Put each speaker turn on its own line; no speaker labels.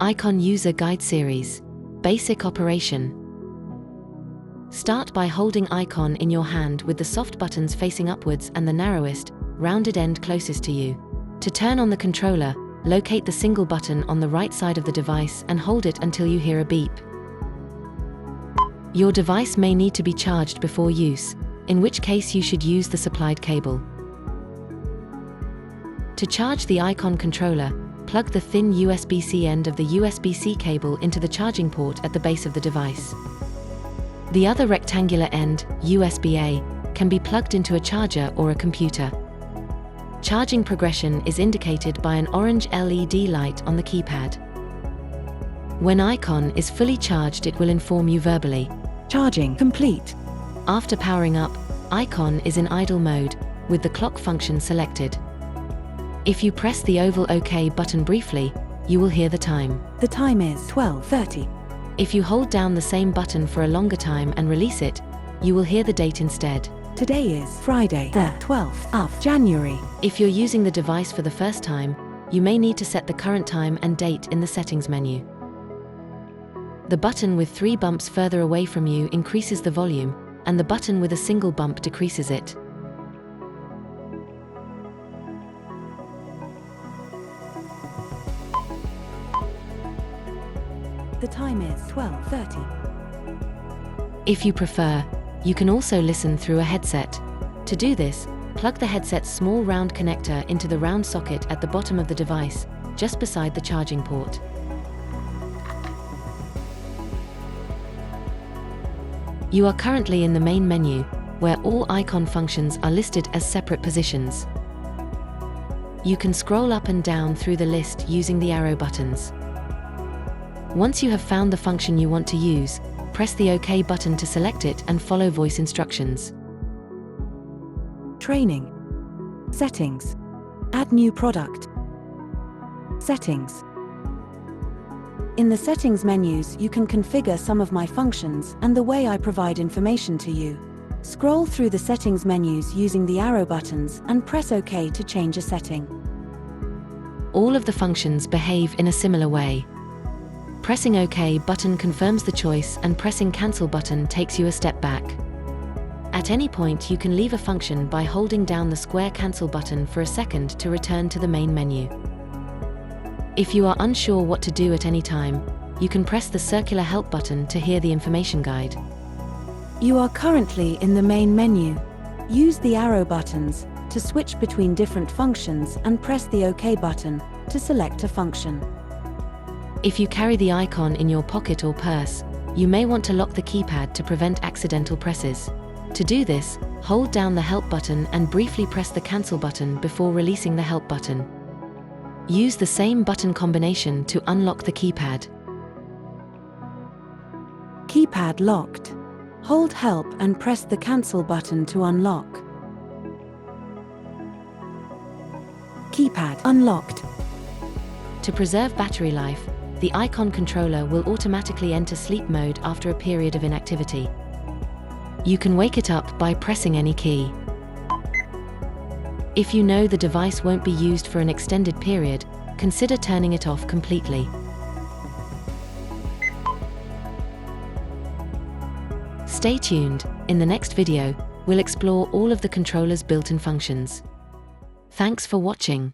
IKONN User Guide Series. Basic operation. Start by holding IKONN in your hand with the soft buttons facing upwards and the narrowest, rounded end closest to you. To turn on the controller, locate the single button on the right side of the device and hold it until you hear a beep. Your device may need to be charged before use, in which case you should use the supplied cable. To charge the IKONN controller, plug the thin USB-C end of the USB-C cable into the charging port at the base of the device. The other rectangular end, USB-A, can be plugged into a charger or a computer. Charging progression is indicated by an orange LED light on the keypad. When IKONN is fully charged, it will inform you verbally,
"Charging complete."
After powering up, IKONN is in idle mode, with the clock function selected. If you press the oval OK button briefly, you will hear the time.
The time is 12:30.
If you hold down the same button for a longer time and release it, you will hear the date instead.
Today is Friday, the 12th of January.
If you're using the device for the first time, you may need to set the current time and date in the settings menu. The button with 3 bumps further away from you increases the volume, and the button with a single bump decreases it.
The time is 12:30.
If you prefer, you can also listen through a headset. To do this, plug the headset's small round connector into the round socket at the bottom of the device, just beside the charging port. You are currently in the main menu, where all IKONN functions are listed as separate positions. You can scroll up and down through the list using the arrow buttons. Once you have found the function you want to use, press the OK button to select it and follow voice instructions.
Training. Settings. Add new product. Settings. In the settings menus, you can configure some of my functions and the way I provide information to you. Scroll through the settings menus using the arrow buttons and press OK to change a setting.
All of the functions behave in a similar way. Pressing OK button confirms the choice, and pressing Cancel button takes you a step back. At any point, you can leave a function by holding down the square Cancel button for a second to return to the main menu. If you are unsure what to do at any time, you can press the circular Help button to hear the information guide.
You are currently in the main menu. Use the arrow buttons to switch between different functions and press the OK button to select a function.
If you carry the IKONN in your pocket or purse, you may want to lock the keypad to prevent accidental presses. To do this, hold down the Help button and briefly press the Cancel button before releasing the Help button. Use the same button combination to unlock the keypad.
Keypad locked. Hold Help and press the Cancel button to unlock. Keypad unlocked.
To preserve battery life, the IKONN controller will automatically enter sleep mode after a period of inactivity. You can wake it up by pressing any key. If you know the device won't be used for an extended period, consider turning it off completely. Stay tuned. In the next video, we'll explore all of the controller's built-in functions. Thanks for watching.